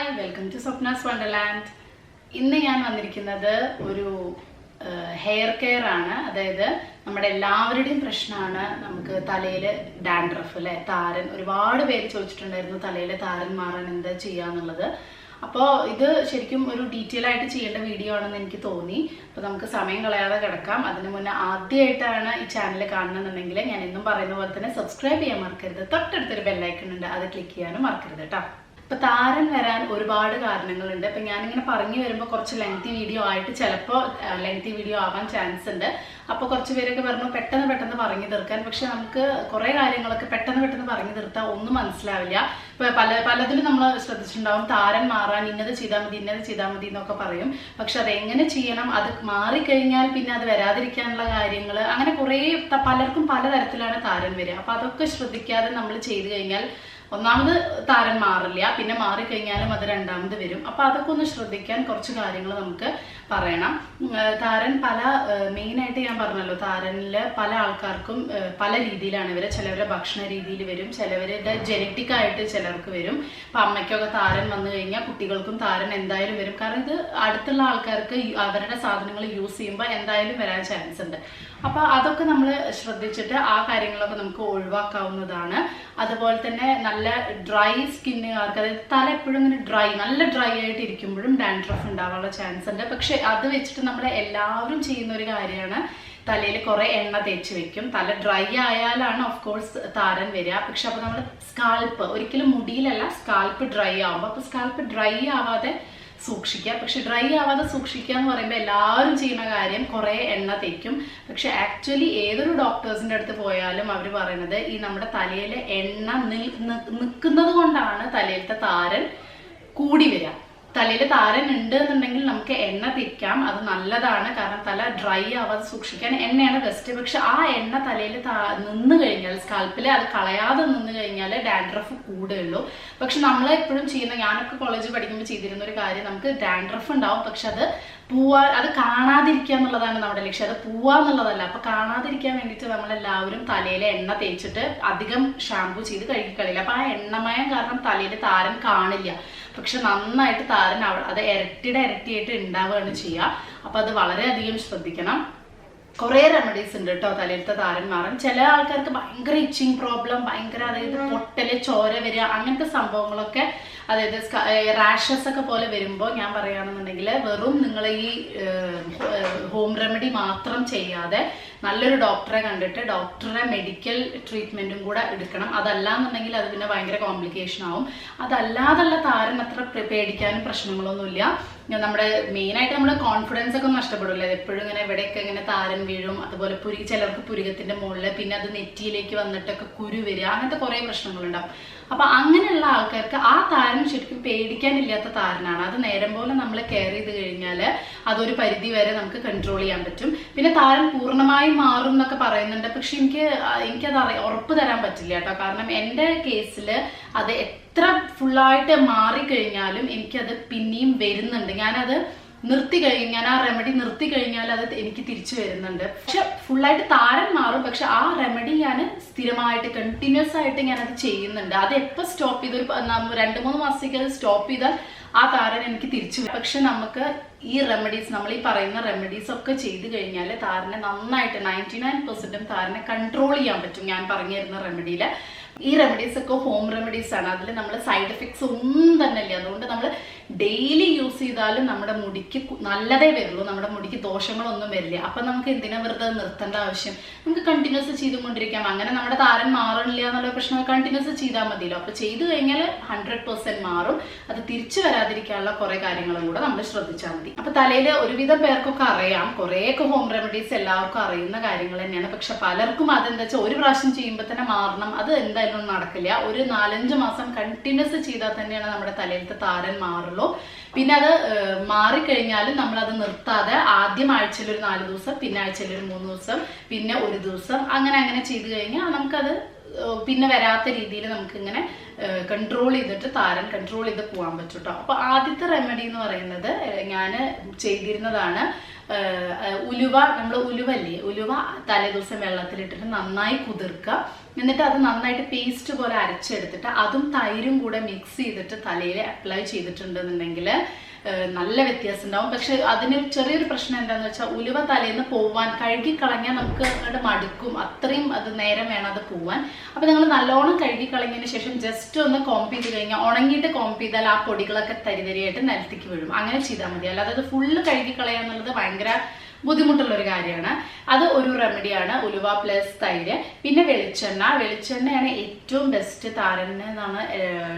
Hi welcome to Swapna's wonderland. ഇന്ന് ഞാൻ വന്നിരിക്കുന്നത് ഒരു ഹെയർ കെയർ ആണ്. അതായത് നമ്മുടെ എല്ലാവരുടെയും പ്രശ്നമാണ് നമുക്ക് തലയിൽ ഡാൻഡ്രഫ് അല്ലെ, താരൻ. ഒരുപാട് പേര് ചോദിച്ചിട്ടുണ്ടായിരുന്നു തലയിൽ താരൻ മാറാൻ എന്താ ചെയ്യാന്നുള്ളത്. അപ്പോൾ ഇത് ശരിക്കും ഒരു ഡീറ്റെയിൽ ആയിട്ട് ചെയ്യേണ്ട വീഡിയോ ആണെന്ന് എനിക്ക് തോന്നി. അപ്പോൾ നമുക്ക് സമയം കളയാതെ കിടക്കാം. അതിന് മുന്നേ ആദ്യമായിട്ടാണ് ഈ ചാനൽ കാണണമെന്നുണ്ടെങ്കിൽ ഞാൻ എന്നും പറയുന്ന പോലെ തന്നെ സബ്സ്ക്രൈബ് ചെയ്യാൻ മറക്കരുത്. തൊട്ടടുത്തൊരു ബെല്ലൈക്കൺ ഉണ്ട്, അത് ക്ലിക്ക് ചെയ്യാനും മറക്കരുത് കേട്ടോ. ഇപ്പൊ താരൻ വരാൻ ഒരുപാട് കാരണങ്ങളുണ്ട്. ഇപ്പൊ ഞാനിങ്ങനെ പറഞ്ഞു വരുമ്പോൾ കുറച്ച് ലെങ്തി വീഡിയോ ആയിട്ട് ചിലപ്പോൾ ലെങ്തി വീഡിയോ ആവാൻ ചാൻസ് ഉണ്ട്. അപ്പോൾ കുറച്ച് പേരൊക്കെ പറഞ്ഞു പെട്ടെന്ന് പറഞ്ഞു തീർക്കാൻ. പക്ഷെ നമുക്ക് കുറേ കാര്യങ്ങളൊക്കെ പെട്ടെന്ന് പറഞ്ഞു തീർത്താൽ ഒന്നും മനസ്സിലാവില്ല. ഇപ്പൊ പലതിലും നമ്മൾ ശ്രദ്ധിച്ചിട്ടുണ്ടാവും, താരൻ മാറാൻ ഇന്നത് ചെയ്താൽ മതി എന്നൊക്കെ പറയും. പക്ഷെ അത് എങ്ങനെ ചെയ്യണം, അത് മാറിക്കഴിഞ്ഞാൽ പിന്നെ അത് വരാതിരിക്കാനുള്ള കാര്യങ്ങൾ, അങ്ങനെ കുറേ പലർക്കും പലതരത്തിലാണ് താരൻ വരിക. അപ്പൊ അതൊക്കെ ശ്രദ്ധിക്കാതെ നമ്മൾ ചെയ്തു കഴിഞ്ഞാൽ ഒന്നാമത് താരൻ മാറില്ല, പിന്നെ മാറിക്കഴിഞ്ഞാലും അത് രണ്ടാമത് വരും. അപ്പൊ അതൊക്കെ ഒന്ന് ശ്രദ്ധിക്കാൻ കുറച്ച് കാര്യങ്ങൾ നമുക്ക് പറയണം. താരൻ മെയിനായിട്ട് ഞാൻ പറഞ്ഞല്ലോ, താരനില് പല ആൾക്കാർക്കും പല രീതിയിലാണ് ഇവര്. ചിലവരുടെ ഭക്ഷണ രീതിയിൽ വരും, ചിലവരുടെ ജനറ്റിക് ആയിട്ട് ചിലർക്ക് വരും. അപ്പൊ അമ്മയ്ക്കൊക്കെ താരൻ വന്നു കഴിഞ്ഞാൽ കുട്ടികൾക്കും താരൻ എന്തായാലും വരും. കാരണം ഇത് അടുത്തുള്ള ആൾക്കാർക്ക് അവരുടെ സാധനങ്ങൾ യൂസ് ചെയ്യുമ്പോൾ എന്തായാലും വരാൻ ചാൻസ് ഉണ്ട്. അപ്പൊ അതൊക്കെ നമ്മൾ ശ്രദ്ധിച്ചിട്ട് ആ കാര്യങ്ങളൊക്കെ നമുക്ക് ഒഴിവാക്കാവുന്നതാണ്. അതുപോലെ തന്നെ നല്ല ഡ്രൈ സ്കിന്നുകാർക്ക്, അതായത് തല എപ്പോഴും ഇങ്ങനെ നല്ല ഡ്രൈ ആയിട്ട് ഇരിക്കുമ്പോഴും ഡാൻഡ്രഫ് ഉണ്ടാവാനുള്ള ചാൻസ് ഉണ്ട്. പക്ഷെ അത് വെച്ചിട്ട് നമ്മൾ എല്ലാവരും ചെയ്യുന്ന ഒരു കാര്യമാണ്, തലയിൽ കുറെ എണ്ണ തേച്ച് വെക്കും. തല ഡ്രൈ ആയാലാണ് ഓഫ് കോഴ്സ് താരൻ വരിക. പക്ഷെ അപ്പൊ നമ്മൾ സ്കാൽപ്പ്, ഒരിക്കലും മുടിയിലല്ല, സ്കാൽപ്പ് ഡ്രൈ ആവുമ്പോൾ, അപ്പൊ സ്കാൽപ്പ് ഡ്രൈ ആവാതെ സൂക്ഷിക്കുക. പക്ഷെ ഡ്രൈ ആവാതെ സൂക്ഷിക്കുക എന്ന് പറയുമ്പോൾ എല്ലാവരും ചെയ്യുന്ന കാര്യം കുറെ എണ്ണ തേക്കും. പക്ഷെ ആക്ച്വലി ഏതൊരു ഡോക്ടേഴ്സിന്റെ അടുത്ത് പോയാലും അവർ പറയുന്നത് ഈ നമ്മുടെ തലയിലെ എണ്ണ നിൽക്കുന്നത് കൊണ്ടാണ് തലയിലത്തെ താരൻ കൂടി വരിക. തലയിൽ താരൻ ഉണ്ട് എന്നുണ്ടെങ്കിൽ നമുക്ക് എണ്ണ തേക്കാം, അത് നല്ലതാണ്. കാരണം തല ഡ്രൈ ആവാതെ സൂക്ഷിക്കാൻ എണ്ണയാണ് ബെസ്റ്റ്. പക്ഷെ ആ എണ്ണ തലയിൽ നിന്ന് കഴിഞ്ഞാൽ, സ്കാൽപ്പിൽ അത് കളയാതെ നിന്ന് കഴിഞ്ഞാൽ ഡാൻഡ്രഫ് കൂടുകയുള്ളൂ. പക്ഷെ നമ്മൾ എപ്പോഴും ചെയ്യുന്ന, ഞാനൊക്കെ കോളേജിൽ പഠിക്കുമ്പോൾ ചെയ്തിരുന്ന ഒരു കാര്യം, നമുക്ക് ഡാൻഡ്രഫ് ഉണ്ടാവും, പക്ഷെ അത് അത് കാണാതിരിക്കുക എന്നുള്ളതാണ് നമ്മുടെ ലക്ഷ്യം. അത് പോവാന്നുള്ളതല്ല. അപ്പൊ കാണാതിരിക്കാൻ വേണ്ടിയിട്ട് നമ്മളെല്ലാവരും തലയിലെ എണ്ണ തേച്ചിട്ട് അധികം ഷാമ്പു ചെയ്ത് കഴുകിക്കളില്ല. അപ്പൊ ആ എണ്ണമയം കാരണം തലയിൽ താരൻ കാണില്ല, പക്ഷെ നന്നായിട്ട് താരൻ അത് ഇരട്ടിയായിട്ട് ഉണ്ടാവുകയാണ് ചെയ്യുക. അപ്പൊ അത് വളരെയധികം ശ്രദ്ധിക്കണം. കുറേ റെമഡീസ് ഉണ്ട് കേട്ടോ തലയിലത്തെ താരൻ മാറാൻ. ചില ആൾക്കാർക്ക് ഭയങ്കര ഇച്ചിങ് പ്രോബ്ലം, അതായത് പൊട്ടല്, ചോര വരിക, അങ്ങനത്തെ സംഭവങ്ങളൊക്കെ, അതായത് റാഷസ് ഒക്കെ പോലെ വരുമ്പോൾ ഞാൻ പറയുകയാണെന്നുണ്ടെങ്കിൽ വെറും നിങ്ങൾ ഈ ഹോം റെമഡി മാത്രം ചെയ്യാതെ നല്ലൊരു ഡോക്ടറെ കണ്ടിട്ട് ഡോക്ടറെ മെഡിക്കൽ ട്രീറ്റ്മെന്റും കൂടെ എടുക്കണം. അതല്ലാന്നുണ്ടെങ്കിൽ അത് പിന്നെ ഭയങ്കര കോംപ്ലിക്കേഷൻ ആവും. അതല്ലാതുള്ള താരൻ അത്ര പേടിക്കാനും പ്രശ്നങ്ങളൊന്നുമില്ല. നമ്മുടെ മെയിനായിട്ട് നമ്മുടെ കോൺഫിഡൻസ് ഒക്കെ നഷ്ടപ്പെടില്ല. എപ്പോഴും ഇങ്ങനെ എവിടെയൊക്കെ ഇങ്ങനെ താരൻ വീഴും, അതുപോലെ ചിലർക്ക് പുരികത്തിന്റെ മുകളിൽ, പിന്നെ അത് നെറ്റിയിലേക്ക് വന്നിട്ടൊക്കെ കുരു വരിക, അങ്ങനത്തെ കുറെ പ്രശ്നങ്ങളുണ്ടാവും. അപ്പൊ അങ്ങനെയുള്ള ആൾക്കാർക്ക് ആ താരൻ ശരിക്കും പേടിക്കാനില്ലാത്ത താരനാണ്. അത് നേരം പോലെ നമ്മൾ കെയർ ചെയ്ത് കഴിഞ്ഞാൽ അതൊരു പരിധി വരെ നമുക്ക് കൺട്രോൾ ചെയ്യാൻ പറ്റും. പിന്നെ താരൻ പൂർണ്ണമായും മാറും എന്നൊക്കെ പറയുന്നുണ്ട്. പക്ഷെ എനിക്കത് ഉറപ്പ് തരാൻ പറ്റില്ല കേട്ടോ. കാരണം എൻ്റെ കേസിൽ അത് എത്ര ഫുള്ളായിട്ട് മാറിക്കഴിഞ്ഞാലും എനിക്കത് പിന്നെയും വരുന്നുണ്ട്. ഞാനത് ഞാൻ ആ റെമഡി നിർത്തി കഴിഞ്ഞാൽ അത് എനിക്ക് തിരിച്ചു വരുന്നുണ്ട്. പക്ഷെ ഫുള്ളായിട്ട് താരൻ മാറും, പക്ഷെ ആ റെമഡി ഞാൻ സ്ഥിരമായിട്ട് കണ്ടിന്യൂസ് ആയിട്ട് ഞാനത് ചെയ്യുന്നുണ്ട്. അത് എപ്പോൾ സ്റ്റോപ്പ് ചെയ്ത്, ഒരു 2-3 മാസത്തേക്ക് അത് സ്റ്റോപ്പ് ചെയ്താൽ ആ താരൻ എനിക്ക് തിരിച്ചു വരും. പക്ഷെ നമുക്ക് ഈ റെമഡീസ്, നമ്മൾ ഈ പറയുന്ന റെമഡീസ് ഒക്കെ ചെയ്ത് കഴിഞ്ഞാൽ താരനെ നന്നായിട്ട് 99% താരനെ കൺട്രോൾ ചെയ്യാൻ പറ്റും. ഞാൻ പറഞ്ഞു തരുന്ന റെമഡിയിൽ ഈ റെമഡീസ് ഒക്കെ ഹോം റെമഡീസ് ആണ്. അതിൽ നമ്മൾ സൈഡ് എഫക്ട്സ് ഒന്നും തന്നെ ഇല്ല. അതുകൊണ്ട് നമ്മൾ ഡെയിലി യൂസ് ചെയ്താലും നമ്മുടെ മുടിക്ക് നല്ലതേ വരുള്ളൂ, നമ്മുടെ മുടിക്ക് ദോഷങ്ങളൊന്നും വരില്ല. അപ്പൊ നമുക്ക് എന്തിനാ വെറുതെ നിർത്തേണ്ട ആവശ്യം? നമുക്ക് കണ്ടിന്യൂസ് ചെയ്തുകൊണ്ടിരിക്കാം. അങ്ങനെ നമ്മുടെ താരൻ മാറണില്ല എന്നുള്ള പ്രശ്നം കണ്ടിന്യൂസ് ചെയ്താൽ മതിയല്ലോ. അപ്പൊ ചെയ്തു കഴിഞ്ഞാൽ 100% മാറും. അത് തിരിച്ചു വരാതിരിക്കാനുള്ള കുറെ കാര്യങ്ങളും കൂടെ നമ്മൾ ശ്രദ്ധിച്ചാൽ മതി. അപ്പൊ തലയിൽ ഒരുവിധം പേർക്കൊക്കെ അറിയാം, കുറേയൊക്കെ ഹോം റെമഡീസ് എല്ലാവർക്കും അറിയുന്ന കാര്യങ്ങൾ തന്നെയാണ്. പക്ഷെ പലർക്കും അതെന്താ വെച്ചാൽ ഒരു പ്രാവശ്യം ചെയ്യുമ്പോൾ തന്നെ മാറണം, അത് എന്തായാലും നടക്കില്ല. ഒരു 4-5 മാസം കണ്ടിന്യൂസ് ചെയ്താൽ തന്നെയാണ് നമ്മുടെ തലയിലത്തെ താരൻ മാറുള്ളൂ. പിന്നെ അത് മാറിക്കഴിഞ്ഞാലും നമ്മൾ അത് നിർത്താതെ ആദ്യം ആഴ്ചയിൽ ഒരു 4 ദിവസം, പിന്നെ ആഴ്ചയിൽ ഒരു 3 ദിവസം, പിന്നെ 1 ദിവസം, അങ്ങനെ ചെയ്തു കഴിഞ്ഞാൽ നമുക്കത് പിന്നെ വരാത്ത രീതിയിൽ നമുക്ക് ഇങ്ങനെ കൺട്രോൾ ചെയ്തിട്ട് താരൻ കൺട്രോൾ ചെയ്ത് പോകാൻ പറ്റും കേട്ടോ. അപ്പോൾ ആദ്യത്തെ റെമഡി എന്ന് പറയുന്നത് ഞാൻ ചെയ്തിരുന്നതാണ് ഉലുവ. നമ്മൾ ഉലുവല്ലേ, ഉലുവ തലേദിവസം വെള്ളത്തിലിട്ടിട്ട് നന്നായി കുതിർക്കുക. എന്നിട്ട് അത് നന്നായിട്ട് പേസ്റ്റ് പോലെ അരച്ചെടുത്തിട്ട് അതും തൈരും കൂടെ മിക്സ് ചെയ്തിട്ട് തലയിൽ അപ്ലൈ ചെയ്തിട്ടുണ്ടെന്നുണ്ടെങ്കിൽ നല്ല വ്യത്യാസം ഉണ്ടാവും. പക്ഷെ അതിന് ചെറിയൊരു പ്രശ്നം എന്താന്ന് വെച്ചാൽ ഉലുവ തലേന്ന് പോവാൻ കഴുകിക്കളഞ്ഞാൽ നമുക്ക് അങ്ങോട്ട് മടുക്കും, അത്രയും അത് നേരം വേണം അത് പോവാൻ. അപ്പൊ നിങ്ങൾ നല്ലോണം കഴുകിക്കളഞ്ഞതിന് ശേഷം ജസ്റ്റ് ഒന്ന് കോംപ് ചെയ്ത് കഴിഞ്ഞാൽ, ഉണങ്ങിയിട്ട് കോംപ് ചെയ്താൽ ആ പൊടികളൊക്കെ തരിതരിയായിട്ട് നിലത്തേക്ക് വീഴും. അങ്ങനെ ചെയ്താൽ മതി. അല്ലാതെ അത് ഫുള്ള് കഴുകിക്കളയാന്നുള്ളത് ഭയങ്കര ബുദ്ധിമുട്ടുള്ള ഒരു കാര്യമാണ്. അത് ഒരു റെമഡിയാണ്, ഉലുവ പ്ലസ് തൈര്. പിന്നെ വെളിച്ചെണ്ണയാണ് ഏറ്റവും ബെസ്റ്റ് താരന് എന്നാണ്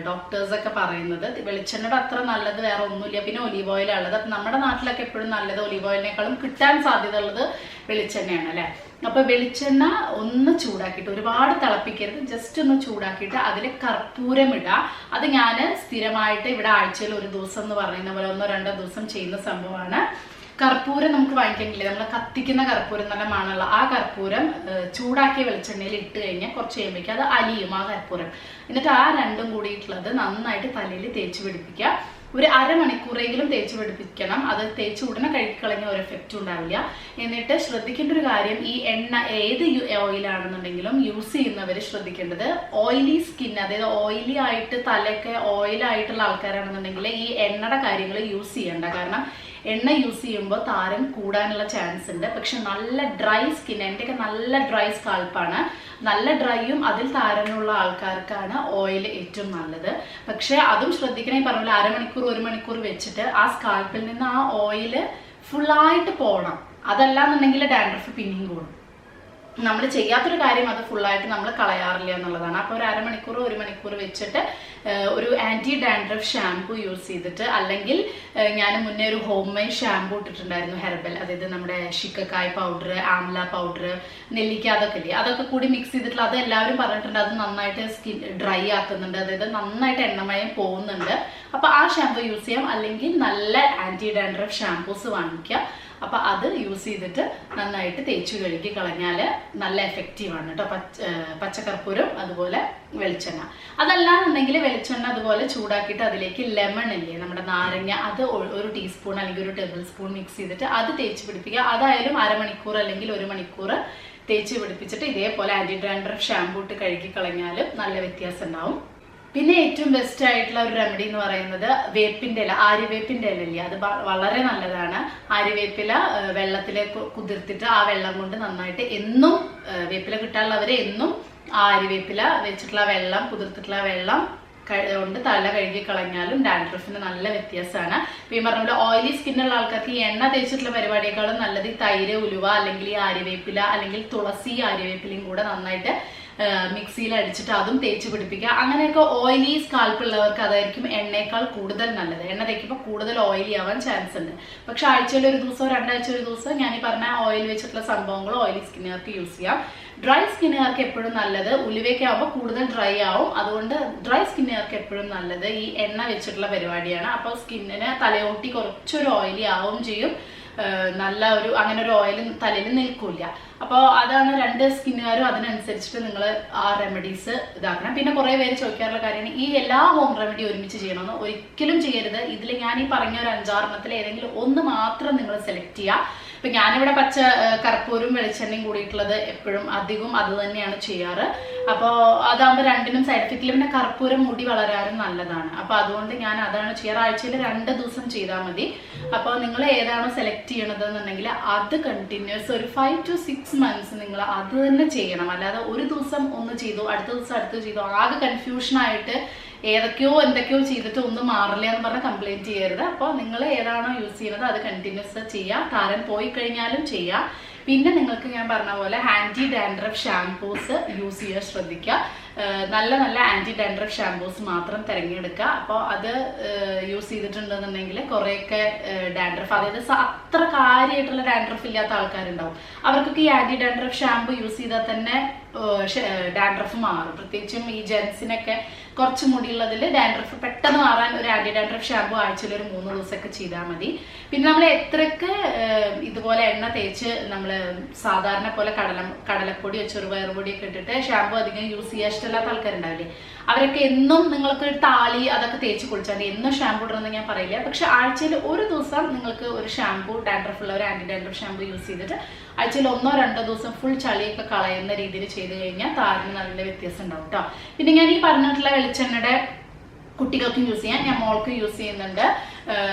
ഡോക്ടേഴ്സ് ഒക്കെ പറയുന്നത്. വെളിച്ചെണ്ണയുടെ അത്ര നല്ലത് വേറെ ഒന്നുമില്ല. പിന്നെ ഒലീവ് ഓയിലാണ് ഉള്ളത്. അപ്പം നമ്മുടെ നാട്ടിലൊക്കെ എപ്പോഴും നല്ലത് ഒലീവ് ഓയിലിനേക്കാളും കിട്ടാൻ സാധ്യത ഉള്ളത് വെളിച്ചെണ്ണയാണ് അല്ലേ. അപ്പൊ വെളിച്ചെണ്ണ ഒന്ന് ചൂടാക്കിയിട്ട്, ഒരുപാട് തിളപ്പിക്കരുത്, ജസ്റ്റ് ഒന്ന് ചൂടാക്കിയിട്ട് അതിൽ കർപ്പൂരം ഇടുക. അത് ഞാൻ സ്ഥിരമായിട്ട് ഇവിടെ ആഴ്ചയിൽ ഒരു ദിവസം എന്ന് പറയുന്ന പോലെ 1-2 ദിവസം ചെയ്യുന്ന സംഭവമാണ്. കർപ്പൂരം നമുക്ക് വാങ്ങിക്കാനില്ലേ, നമ്മൾ കത്തിക്കുന്ന കർപ്പൂരം നല്ല മണമുള്ള ആ കർപ്പൂരം ചൂടാക്കിയ വെളിച്ചെണ്ണയിൽ ഇട്ട് കഴിഞ്ഞാൽ കുറച്ച് കഴിയുമ്പോഴേക്കും അത് അലിയും ആ കർപ്പൂരം. എന്നിട്ട് ആ രണ്ടും കൂടിയിട്ടുള്ളത് നന്നായിട്ട് തലയിൽ തേച്ച് പിടിപ്പിക്കുക. ഒരു അരമണിക്കൂറെങ്കിലും തേച്ച് പിടിപ്പിക്കണം. അത് തേച്ച് ഉടനെ കഴുകിക്കളഞ്ഞ ഒരു എഫക്റ്റും ഉണ്ടാവില്ല. എന്നിട്ട് ശ്രദ്ധിക്കേണ്ട ഒരു കാര്യം, ഈ എണ്ണ ഏത് ഓയിലാണെന്നുണ്ടെങ്കിലും യൂസ് ചെയ്യുന്നവർ ശ്രദ്ധിക്കേണ്ടത് ഓയിലി സ്കിൻ, അതായത് ഓയിലി ആയിട്ട് തലയൊക്കെ ഓയിലായിട്ടുള്ള ആൾക്കാരാണെന്നുണ്ടെങ്കിൽ ഈ എണ്ണയുടെ കാര്യങ്ങൾ യൂസ് ചെയ്യണ്ട. കാരണം എണ്ണ യൂസ് ചെയ്യുമ്പോൾ താരൻ കൂടാനുള്ള ചാൻസ് ഉണ്ട്. പക്ഷെ നല്ല ഡ്രൈ സ്കിൻ, എൻ്റെയൊക്കെ നല്ല ഡ്രൈ സ്കാൾപ്പാണ്, നല്ല ഡ്രൈയും അതിൽ താരനുള്ള ആൾക്കാർക്കാണ് ഓയിൽ ഏറ്റവും നല്ലത്. പക്ഷെ അതും ശ്രദ്ധിക്കണേ, പറഞ്ഞ 1 മണിക്കൂർ വെച്ചിട്ട് ആ സ്കാൽപ്പിൽ നിന്ന് ആ ഓയില് ഫുള്ളായിട്ട് പോകണം. അതല്ലാന്നുണ്ടെങ്കിൽ ഡാൻഡ്രഫ് പിന്നെയും കൂടും. നമ്മൾ ചെയ്യാത്തൊരു കാര്യം അത് ഫുള്ളായിട്ട് നമ്മൾ കളയാറില്ല എന്നുള്ളതാണ്. അപ്പോൾ ഒരു 1 മണിക്കൂർ വെച്ചിട്ട് ഒരു ആന്റി ഡാൻഡ്രഫ് ഷാംപൂ യൂസ് ചെയ്തിട്ട്, അല്ലെങ്കിൽ ഞാൻ മുന്നേ ഒരു ഹോം മെയ്ഡ് ഷാംപൂ ഇട്ടിട്ടുണ്ടായിരുന്നു ഹെർബൽ, അതായത് നമ്മുടെ ശിക്കക്കായ പൗഡർ, ആംല പൗഡർ, നെല്ലിക്ക, അതൊക്കെ ഇല്ലേ, അതൊക്കെ കൂടി മിക്സ് ചെയ്തിട്ടുള്ള, അത് എല്ലാവരും പറഞ്ഞിട്ടുണ്ട് അത് നന്നായിട്ട് സ്കിൻ ഡ്രൈ ആക്കുന്നുണ്ട്, അതായത് നന്നായിട്ട് എണ്ണമയം പോകുന്നുണ്ട്. അപ്പൊ ആ ഷാംപൂ യൂസ് ചെയ്യാം. അല്ലെങ്കിൽ നല്ല ആന്റി ഡാൻഡ്രഫ് ഷാംപൂസ് വാങ്ങിക്കുക. അപ്പൊ അത് യൂസ് ചെയ്തിട്ട് നന്നായിട്ട് തേച്ച് കഴുകി കളഞ്ഞാൽ നല്ല എഫക്റ്റീവാണ് കേട്ടോ. പച്ചക്കർപ്പൂരം അതുപോലെ വെളിച്ചെണ്ണ. അതല്ലാന്നുണ്ടെങ്കിൽ വെളിച്ചെണ്ണ അതുപോലെ ചൂടാക്കിയിട്ട് അതിലേക്ക് ലെമൺ ഇല്ലേ, നമ്മുടെ നാരങ്ങ, അത് 1 ടീസ്പൂൺ അല്ലെങ്കിൽ 1 ടേബിൾ സ്പൂൺ മിക്സ് ചെയ്തിട്ട് അത് തേച്ച് പിടിപ്പിക്കുക. അതായാലും 1/2 മണിക്കൂർ അല്ലെങ്കിൽ 1 മണിക്കൂർ തേച്ച് പിടിപ്പിച്ചിട്ട് ഇതേപോലെ ആന്റി ഡാൻഡ്രഫ് ഷാംപൂ ഇട്ട് കഴുകി കളഞ്ഞാലും നല്ല വ്യത്യാസം ഉണ്ടാവും. പിന്നെ ഏറ്റവും ബെസ്റ്റ് ആയിട്ടുള്ള ഒരു റെമഡി എന്ന് പറയുന്നത് വേപ്പിന്റെ ഇല, ആര്യവേപ്പിന്റെ ഇല ഇല്ലേ, അത് വളരെ നല്ലതാണ്. ആര്യവേപ്പില വെള്ളത്തിലേക്ക് കുതിർത്തിട്ട് ആ വെള്ളം കൊണ്ട് നന്നായിട്ട് എന്നും, വേപ്പില കിട്ടാനുള്ളവരെ എന്നും ആര്യവേപ്പില വെച്ചിട്ടുള്ള വെള്ളം, കുതിർത്തിട്ടുള്ള വെള്ളം കൊണ്ട് തല കഴുകി കളഞ്ഞാലും ഡാൻഡ്രഫിന് നല്ല വ്യത്യാസമാണ്. ഇപ്പൊ ഈ പറഞ്ഞ പോലെ ഓയിലി സ്കിന്നുള്ള ആൾക്കാർക്ക് ഈ എണ്ണ തേച്ചിട്ടുള്ള പരിപാടിയേക്കാളും നല്ലത് ഈ തൈര്, ഉലുവ, അല്ലെങ്കിൽ ഈ ആര്യവേപ്പില, അല്ലെങ്കിൽ തുളസി ആര്യവേപ്പിലയും കൂടെ നന്നായിട്ട് മിക്സിയിൽ അടിച്ചിട്ട് അതും തേച്ച് പിടിപ്പിക്കുക. അങ്ങനെയൊക്കെ ഓയിലി സ്കാൽപ്പ് ഉള്ളവർക്ക് അതായിരിക്കും എണ്ണയേക്കാൾ കൂടുതൽ നല്ലത്. എണ്ണ തേക്കുമ്പോൾ കൂടുതൽ ഓയിലി ആവാൻ ചാൻസ് ഉണ്ട്. പക്ഷെ ആഴ്ചയിൽ ഒരു ദിവസമോ 2 ആഴ്ച ഒരു ദിവസം ഞാൻ ഈ പറഞ്ഞ ഓയിൽ വെച്ചിട്ടുള്ള സംഭവങ്ങൾ ഓയിലി സ്കിന്നുകാർക്ക് യൂസ് ചെയ്യാം. ഡ്രൈ സ്കിന്നുകാർക്ക് എപ്പോഴും നല്ലത്, ഉലുവയൊക്കെ ആകുമ്പോൾ കൂടുതൽ ഡ്രൈ ആവും, അതുകൊണ്ട് ഡ്രൈ സ്കിന്നുകാർക്ക് എപ്പോഴും നല്ലത് ഈ എണ്ണ വെച്ചിട്ടുള്ള പരിപാടിയാണ്. അപ്പോൾ സ്കിന്നിന് തലയോട്ടി കുറച്ചൊരു ഓയിലി ആവും ചെയ്യും, നല്ല ഒരു അങ്ങനെ ഒരു ഓയിൽ തലയിൽ നിൽക്കില്ല. അപ്പോൾ അതാണ് 2 സ്കിന്നുകാരും അതിനനുസരിച്ചിട്ട് നിങ്ങൾ ആ റെമഡീസ് ഇതാക്കണം. പിന്നെ കുറേ പേര് ചോദിക്കാറുള്ള കാര്യമാണ് ഈ എല്ലാ ഹോം റെമഡി ഒരുമിച്ച് ചെയ്യണമെന്ന്. ഒരിക്കലും ചെയ്യരുത്. ഇതിൽ ഞാൻ ഈ പറഞ്ഞ ഒരു 5-6 ഏതെങ്കിലും ഒന്ന് മാത്രം നിങ്ങൾ സെലക്ട് ചെയ്യുക. ഇപ്പൊ ഞാനിവിടെ പച്ച കർപ്പൂരും വെളിച്ചെണ്ണയും കൂടിയിട്ടുള്ളത് എപ്പോഴും അധികം അത് തന്നെയാണ് ചെയ്യാറ്. അപ്പോൾ അതാകുമ്പോൾ രണ്ടിനും സൈഡ് എഫക്റ്റിൽ, പിന്നെ കർപ്പൂരം മുടി വളരാനും നല്ലതാണ്. അപ്പൊ അതുകൊണ്ട് ഞാൻ അതാണ് ചെയ്യാറ്. ആഴ്ചയിൽ 2 ദിവസം ചെയ്താൽ മതി. അപ്പോൾ നിങ്ങൾ ഏതാണോ സെലക്ട് ചെയ്യണത് എന്നുണ്ടെങ്കിൽ അത് കണ്ടിന്യൂസ് ഒരു 5 to 6 months നിങ്ങൾ അത് തന്നെ ചെയ്യണം. അല്ലാതെ ഒരു ദിവസം ഒന്ന് ചെയ്തു അടുത്ത ദിവസം അടുത്ത് ചെയ്തു ആകെ കൺഫ്യൂഷൻ ആയിട്ട് എന്തൊക്കെയോ ചെയ്തിട്ട് ഒന്നും മാറില്ല എന്ന് പറഞ്ഞാൽ കംപ്ലൈന്റ് ചെയ്യരുത്. അപ്പോൾ നിങ്ങൾ ഏതാണോ യൂസ് ചെയ്യുന്നത് അത് കണ്ടിന്യൂസ് ചെയ്യാം. താരൻ പോയി കഴിഞ്ഞാലും ചെയ്യാം. പിന്നെ നിങ്ങൾക്ക് ഞാൻ പറഞ്ഞ പോലെ ആന്റി ഡാൻഡ്രഫ് ഷാംപൂസ് യൂസ് ചെയ്യാൻ ശ്രദ്ധിക്കുക. നല്ല നല്ല ആന്റി ഡാൻഡ്രഫ് ഷാംപൂസ് മാത്രം തിരഞ്ഞെടുക്കുക. അപ്പോൾ അത് യൂസ് ചെയ്തിട്ടുണ്ടെന്നുണ്ടെങ്കിൽ കുറേയൊക്കെ ഡാൻഡ്രഫ്, അതായത് അത്ര കാര്യമായിട്ടുള്ള ഡാൻഡ്രഫ് ഇല്ലാത്ത ആൾക്കാരുണ്ടാവും, അവർക്കൊക്കെ ഈ ആന്റി ഡാൻഡ്രഫ് ഷാംപൂ യൂസ് ചെയ്താൽ തന്നെ ഡാൻഡ്രഫ് മാറും. പ്രത്യേകിച്ചും ഈ ജെൻസിനൊക്കെ കുറച്ച് മുടിയുള്ളതിൽ ഡാൻഡ്രഫ് പെട്ടെന്ന് മാറാൻ ഒരു ആന്റി ഡാൻഡ്രഫ് ഷാമ്പു ആഴ്ചയിൽ ഒരു 3 ദിവസമൊക്കെ ചെയ്താൽ മതി. പിന്നെ നമ്മൾ എത്രയൊക്കെ ഇതുപോലെ എണ്ണ തേച്ച് നമ്മൾ സാധാരണ പോലെ കടലപ്പൊടിയോ ചെറുപയർ പൊടിയൊക്കെ ഇട്ടിട്ട് ഷാമ്പു അധികം യൂസ് ചെയ്യാൻ ഇഷ്ടമില്ലാത്ത ആൾക്കാരുണ്ടാവില്ലേ, അവരൊക്കെ എന്നും നിങ്ങൾക്ക് താളി അതൊക്കെ തേച്ച് കുളിച്ചാൽ എന്നും ഷാമ്പു ഇടണമെന്ന് ഞാൻ പറയില്ല. പക്ഷെ ആഴ്ചയിൽ ഒരു ദിവസം നിങ്ങൾക്ക് ഒരു ഷാമ്പു ഡാൻഡ്രഫ് ഉള്ള ഒരു ആന്റി ഡാൻഡ്രഫ് ഷാമ്പു യൂസ് ചെയ്തിട്ട് ആഴ്ചയിൽ 1-2 ദിവസം ഫുൾ ചളിയൊക്കെ കളയുന്ന രീതിയിൽ ചെയ്ത് കഴിഞ്ഞാൽ താരന് നല്ല വ്യത്യാസം ഉണ്ടാവും കേട്ടോ. പിന്നെ ഞാൻ ഈ പറഞ്ഞിട്ടുള്ള വെളിച്ചെണ്ണയുടെ കുട്ടികൾക്കും യൂസ് ചെയ്യാം, ഞാൻ മോൾക്ക് യൂസ് ചെയ്യുന്നുണ്ട്,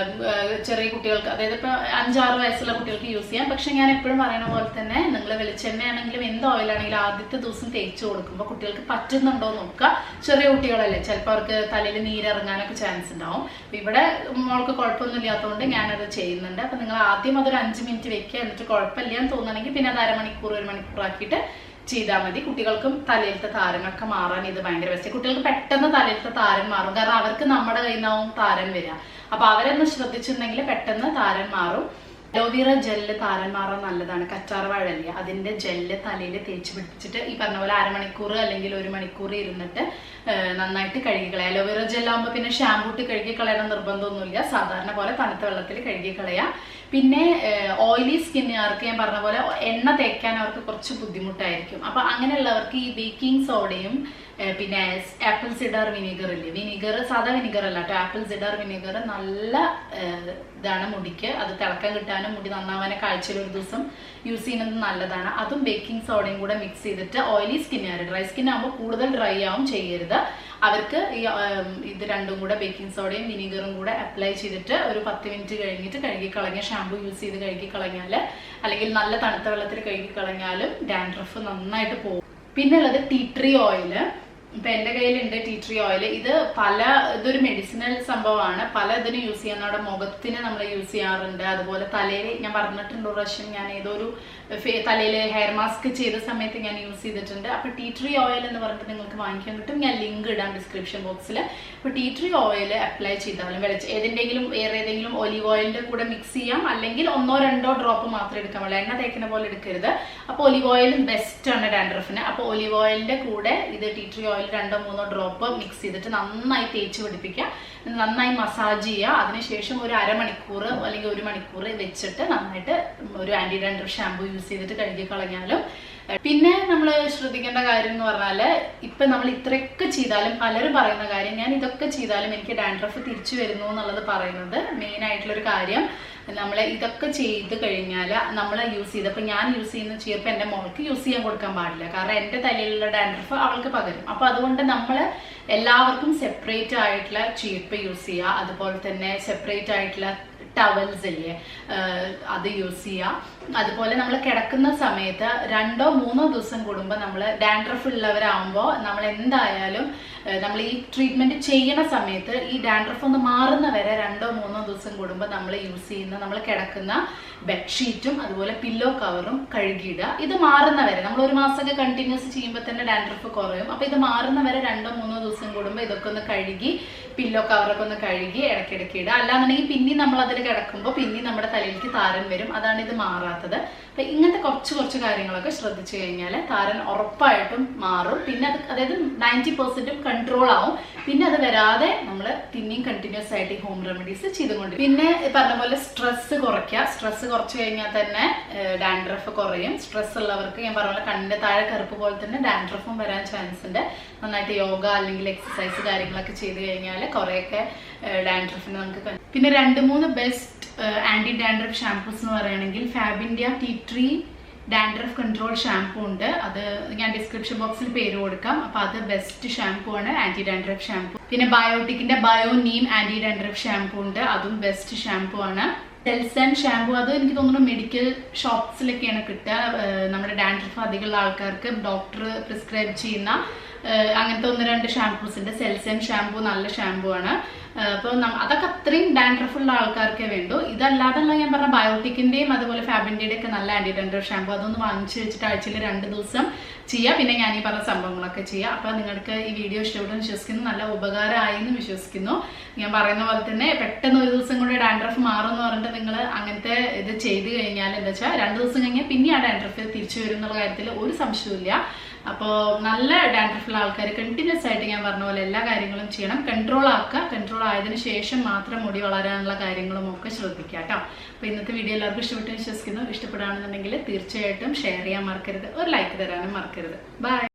ചെറിയ കുട്ടികൾക്ക് അതായത് ഇപ്പൊ 5-6 വയസ്സുള്ള കുട്ടികൾക്ക് യൂസ് ചെയ്യാം. പക്ഷെ ഞാൻ എപ്പോഴും പറയുന്ന പോലെ തന്നെ നിങ്ങൾ വെളിച്ചെണ്ണ ആണെങ്കിലും എന്ത് ഓയിലാണെങ്കിലും ആദ്യത്തെ ദിവസം തേച്ച് കൊടുക്കുമ്പോൾ കുട്ടികൾക്ക് പറ്റുന്നുണ്ടോ നോക്കുക. ചെറിയ കുട്ടികളല്ലേ, ചിലപ്പോൾ അവർക്ക് തലയിൽ നീരിറങ്ങാനൊക്കെ ചാൻസ് ഉണ്ടാവും. അപ്പൊ ഇവിടെ മോൾക്ക് കുഴപ്പമൊന്നും ഇല്ലാത്തതുകൊണ്ട് ഞാനത് ചെയ്യുന്നുണ്ട്. അപ്പൊ നിങ്ങൾ ആദ്യം അതൊരു 5 മിനിറ്റ് വെക്കുക, എന്നിട്ട് കുഴപ്പമില്ലാന്ന് തോന്നുകയാണെങ്കിൽ പിന്നെ അത് 1 മണിക്കൂർ ആക്കിയിട്ട് ചെയ്താൽ മതി. കുട്ടികൾക്കും തലയിലത്തെ താരനൊക്കെ മാറാൻ ഇത് ഭയങ്കര ബെസ്റ്റ്. കുട്ടികൾക്ക് പെട്ടെന്ന് തലയിലത്തെ താരൻ മാറും, കാരണം അവർക്ക് നമ്മുടെ കയ്യിൽ നിന്നാവും താരൻ വരിക. അപ്പൊ അവരൊന്ന് ശ്രദ്ധിച്ചിട്ടുണ്ടെങ്കിൽ പെട്ടെന്ന് താരൻ മാറും. അലോവേറ ജെല്ല് താരൻ മാറാൻ നല്ലതാണ്. കറ്റാർവാഴല്ലേ, അതിന്റെ ജെല്ല് തലയിൽ തേച്ച് പിടിപ്പിച്ചിട്ട് ഈ പറഞ്ഞ പോലെ 1/2 മണിക്കൂർ അല്ലെങ്കിൽ 1 മണിക്കൂർ ഇരുന്നിട്ട് നന്നായിട്ട് കഴുകി കളയാം. അലോവേറ ജെല്ലാകുമ്പോൾ പിന്നെ ഷാമ്പൂ ഇട്ട് കഴുകി കളയണം നിർബന്ധമൊന്നുമില്ല, സാധാരണ പോലെ തണുത്ത വെള്ളത്തിൽ കഴുകി കളയാം. പിന്നെ ഓയിലി സ്കിന്നുകാർക്ക് ഞാൻ പറഞ്ഞ പോലെ എണ്ണ തേക്കാൻ അവർക്ക് കുറച്ച് ബുദ്ധിമുട്ടായിരിക്കും. അപ്പൊ അങ്ങനെയുള്ളവർക്ക് ഈ ബേക്കിംഗ് സോഡയും പിന്നെ ആപ്പിൾ സിഡാർ വിനീഗർ ഇല്ലേ, വിനീഗർ സാധാ വിനീഗർ അല്ല കേട്ടോ, ആപ്പിൾ സിഡാർ വിനീഗർ നല്ല ഇതാണ് മുടിക്ക്. അത് തിളക്കം കിട്ടാനും മുടി നന്നാവാനൊക്കെ ആഴ്ചയിൽ ഒരു ദിവസം യൂസ് ചെയ്യുന്നത് നല്ലതാണ്. അതും ബേക്കിംഗ് സോഡയും കൂടെ മിക്സ് ചെയ്തിട്ട് ഓയിലി സ്കിന്നുകാർ, ഡ്രൈ സ്കിൻ ആകുമ്പോൾ കൂടുതൽ ഡ്രൈ ആവും ചെയ്യരുത്, അവർക്ക് ഈ ഇത് രണ്ടും കൂടെ ബേക്കിംഗ് സോഡയും വിനീഗറും കൂടെ അപ്ലൈ ചെയ്തിട്ട് ഒരു 10 മിനിറ്റ് കഴിഞ്ഞിട്ട് കഴുകി കളഞ്ഞ ഷാമ്പു യൂസ് ചെയ്ത് കഴുകി കളഞ്ഞാൽ അല്ലെങ്കിൽ നല്ല തണുത്ത വെള്ളത്തിൽ കഴുകി കളഞ്ഞാലും ഡാൻഡ്രഫ് നന്നായിട്ട് പോകും. പിന്നെ ഉള്ളത് ടീ ട്രീ ഓയില്. ഇപ്പൊ എന്റെ കയ്യിലുണ്ട് ടീ ട്രീ ഓയിൽ. ഇതൊരു മെഡിസിനൽ സംഭവമാണ്, പല ഇതിനും യൂസ് ചെയ്യാൻ. നമ്മുടെ മുഖത്തിന് നമ്മൾ യൂസ് ചെയ്യാറുണ്ട്, അതുപോലെ തലയിൽ ഞാൻ പറഞ്ഞിട്ടുണ്ട് പ്രാവശ്യം, ഞാൻ ഏതൊരു തലയിൽ ഹെയർ മാസ്ക് ചെയ്ത സമയത്ത് ഞാൻ യൂസ് ചെയ്തിട്ടുണ്ട്. അപ്പൊ ടീ ട്രീ ഓയിൽ എന്ന് പറഞ്ഞിട്ട് നിങ്ങൾക്ക് വാങ്ങിക്കാൻ കിട്ടും, ഞാൻ ലിങ്ക് ഇടാം ഡിസ്ക്രിപ്ഷൻ ബോക്സിൽ. അപ്പൊ ടീ ട്രീ ഓയിൽ അപ്ലൈ ചെയ്താലും വേറെ ഏതെങ്കിലും ഒലിവ് ഓയിലിന്റെ കൂടെ മിക്സ് ചെയ്യാം, അല്ലെങ്കിൽ 1-2 ഡ്രോപ്പ് മാത്രം എടുക്കാൻ പാടില്ല, എണ്ണ തേക്കുന്ന പോലെ എടുക്കരുത്. അപ്പൊ ഒലിവ് ഓയിൽ ബെസ്റ്റ് ആണ് ഡാൻഡ്രഫിന്. അപ്പൊ ഒലിവ് ഓയിലിന്റെ കൂടെ ഇത് tea tree oil 2-3 drop mix ചെയ്തിട്ട് നന്നായി തേച്ച് പിടിപ്പിക്കുക, നന്നായി മസാജ് ചെയ്യുക. അതിനുശേഷം ഒരു 1/2 മണിക്കൂർ അല്ലെങ്കിൽ 1 മണിക്കൂർ വെച്ചിട്ട് നന്നായിട്ട് ഒരു ആന്റി ഡാൻഡ്രഫ് ഷാമ്പു യൂസ് ചെയ്തിട്ട് കഴുകി കളഞ്ഞാലും. പിന്നെ നമ്മൾ ശ്രദ്ധിക്കേണ്ട കാര്യം എന്ന് പറഞ്ഞാൽ, ഇപ്പൊ നമ്മൾ ഇത്രയൊക്കെ ചെയ്താലും പലരും പറയുന്ന കാര്യം, ഞാൻ ഇതൊക്കെ ചെയ്താലും എനിക്ക് ഡാൻഡ്രഫ് തിരിച്ചു വരുന്നു എന്നുള്ളത് പറയുന്നത് മെയിൻ ആയിട്ടുള്ളൊരു കാര്യം. നമ്മൾ ഇതൊക്കെ ചെയ്ത് കഴിഞ്ഞാൽ നമ്മൾ യൂസ് ചെയ്തപ്പോൾ ഞാൻ യൂസ് ചെയ്യുന്ന ചീർപ്പ് എൻ്റെ മോൾക്ക് യൂസ് ചെയ്യാൻ കൊടുക്കാൻ പാടില്ല, കാരണം എൻ്റെ തലയിലുള്ള ഡാൻഡ്രഫ് അവൾക്ക് പകരും. അപ്പൊ അതുകൊണ്ട് നമ്മൾ എല്ലാവർക്കും സെപ്പറേറ്റ് ആയിട്ടുള്ള ചീർപ്പ് യൂസ് ചെയ്യുക, അതുപോലെ തന്നെ സെപ്പറേറ്റ് ആയിട്ടുള്ള ടവൽസ് ഇല്ലേ അത് യൂസ് ചെയ്യുക. അതുപോലെ നമ്മൾ കിടക്കുന്ന സമയത്ത് 2-3 ദിവസം കൂടുമ്പോൾ നമ്മൾ ഡാൻഡ്രഫ് ഉള്ളവരാകുമ്പോൾ നമ്മൾ എന്തായാലും നമ്മൾ ഈ ട്രീറ്റ്മെന്റ് ചെയ്യണ സമയത്ത് ഈ ഡാൻഡ്രഫ് ഒന്ന് മാറുന്ന വരെ 2-3 ദിവസം കൂടുമ്പോൾ നമ്മൾ യൂസ് ചെയ്യുന്ന നമ്മൾ കിടക്കുന്ന ബെഡ്ഷീറ്റും അതുപോലെ പില്ലോ കവറും കഴുകിയിടുക. ഇത് മാറുന്ന വരെ നമ്മൾ 1 മാസമൊക്കെ കണ്ടിന്യൂസ് ചെയ്യുമ്പോൾ തന്നെ ഡാൻഡ്രഫ് കുറയും. അപ്പൊ ഇത് മാറുന്ന വരെ 2-3 ദിവസം കൂടുമ്പോൾ ഇതൊക്കെ ഒന്ന് കഴുകി പില്ലോ കവറൊക്കെ ഒന്ന് കഴുകി ഇടയ്ക്കിടയ്ക്ക് ഇടുക. അല്ലാന്നുണ്ടെങ്കിൽ പിന്നെ നമ്മൾ അതിൽ കിടക്കുമ്പോൾ പിന്നെ നമ്മുടെ തലയിലേക്ക് താരൻ വരും, അതാണ് ഇത് മാറാത്തത്. അപ്പൊ ഇങ്ങനത്തെ കുറച്ച് കാര്യങ്ങളൊക്കെ ശ്രദ്ധിച്ചു കഴിഞ്ഞാൽ താരൻ ഉറപ്പായിട്ടും മാറും. പിന്നെ അതായത് 90% കൺട്രോൾ ആവും. പിന്നെ അത് വരാതെ നമ്മൾ പിന്നെയും കണ്ടിന്യൂസ് ആയിട്ട് ഈ ഹോം റെമഡീസ് ചെയ്തുകൊണ്ടിരിക്കും. പിന്നെ പറഞ്ഞ പോലെ സ്ട്രെസ് കുറയ്ക്കുക. സ്ട്രെസ് കുറച്ച് കഴിഞ്ഞാൽ തന്നെ ഡാൻഡ്രഫ് കുറയും. സ്ട്രെസ് ഉള്ളവർക്ക് ഞാൻ പറഞ്ഞ പോലെ കണ്ണിന്റെ താഴെ കറുപ്പ് പോലെ തന്നെ ഡാൻഡ്രഫും വരാൻ ചാൻസ് ഉണ്ട്. നന്നായിട്ട് യോഗ അല്ലെങ്കിൽ എക്സസൈസ് കാര്യങ്ങളൊക്കെ ചെയ്ത് കഴിഞ്ഞാൽ കുറെയൊക്കെ ഡാൻഡ്രഫിന് നമുക്ക്. പിന്നെ 2-3 ബെസ്റ്റ് ആന്റി ഡാൻഡ്രഫ് ഷാംപൂസ് എന്ന് പറയുകയാണെങ്കിൽ Fabindia tea tree dandruff control shampoo ഉണ്ട്, അത് ഞാൻ ഡിസ്ക്രിപ്ഷൻ ബോക്സിൽ പേര് കൊടുക്കാം. അപ്പൊ അത് ബെസ്റ്റ് ഷാംപൂ ആണ്, ആന്റി ഡാൻഡ്രഫ് ഷാംപൂ. പിന്നെ ബയോട്ടിക്കിന്റെ bio neem anti dandruff shampoo ഉണ്ട്, അതും ബെസ്റ്റ് ഷാംപൂ ആണ്. സെൽസൺ ഷാംപൂ, അത് എനിക്ക് തോന്നുന്നു മെഡിക്കൽ ഷോപ്സിലൊക്കെയാണ് കിട്ടുക. നമ്മുടെ ഡാൻഡ്രഫ് അധികമുള്ള ആൾക്കാർക്ക് ഡോക്ടർ പ്രിസ്ക്രൈബ് ചെയ്യുന്ന അങ്ങനത്തെ 1-2 ഷാംപൂസ് ഉണ്ട്. സെൽസൺ ഷാംപൂ നല്ല ഷാംപൂ ആണ്. അപ്പോൾ അതൊക്കെ അത്രയും ഡാൻഡ്രഫ് ഉള്ള ആൾക്കാർക്കേ വേണ്ടൂ. ഇതല്ലാതെയുള്ള ഞാൻ പറഞ്ഞ ബയോട്ടിക്കിന്റെയും അതുപോലെ ഫാബിന്റെയും ഒക്കെ നല്ല ആന്റി ഡാൻഡ്രഫ് ഷാംപൂ, അതൊന്ന് വാങ്ങിച്ചു വെച്ചിട്ട് ആഴ്ചയിൽ 2 ദിവസം ചെയ്യുക. പിന്നെ ഞാൻ ഈ പറഞ്ഞ സംഭവങ്ങളൊക്കെ ചെയ്യുക. അപ്പൊ നിങ്ങൾക്ക് ഈ വീഡിയോ ഇഷ്ടപ്പെട്ടെന്ന് വിശ്വസിക്കുന്നു, നല്ല ഉപകാരമായി എന്ന് വിശ്വസിക്കുന്നു. ഞാൻ പറയുന്ന പോലെ തന്നെ പെട്ടെന്ന് 1 ദിവസം കൊണ്ട് ഡാൻഡ്രഫ് മാറും എന്ന് പറഞ്ഞിട്ട് നിങ്ങൾ അങ്ങനത്തെ ഇത് ചെയ്ത് കഴിഞ്ഞാൽ എന്താ വെച്ചാൽ 2 ദിവസം കഴിഞ്ഞാൽ പിന്നെ ആ ഡാൻഡ്രഫ് തിരിച്ചു വരും എന്നുള്ള കാര്യത്തിൽ ഒരു സംശയമില്ല. അപ്പോൾ നല്ല ഡാൻഡ്രഫുള്ള ആൾക്കാർ കണ്ടിന്യൂസ് ആയിട്ട് ഞാൻ പറഞ്ഞ പോലെ എല്ലാ കാര്യങ്ങളും ചെയ്യണം. കൺട്രോൾ ആക്കുക. കൺട്രോൾ ആയതിനു ശേഷം മാത്രം മുടി വളരാനുള്ള കാര്യങ്ങളും ഒക്കെ ശ്രദ്ധിക്കുക കേട്ടോ. അപ്പോൾ ഇന്നത്തെ വീഡിയോ എല്ലാവർക്കും ഇഷ്ടപ്പെട്ടു വിശ്വസിക്കുന്നു. ഇഷ്ടപ്പെടുകയാണെന്നുണ്ടെങ്കിൽ തീർച്ചയായിട്ടും ഷെയർ ചെയ്യാൻ മറക്കരുത്, ഒരു ലൈക്ക് തരാനും മറക്കരുത്. ബൈ.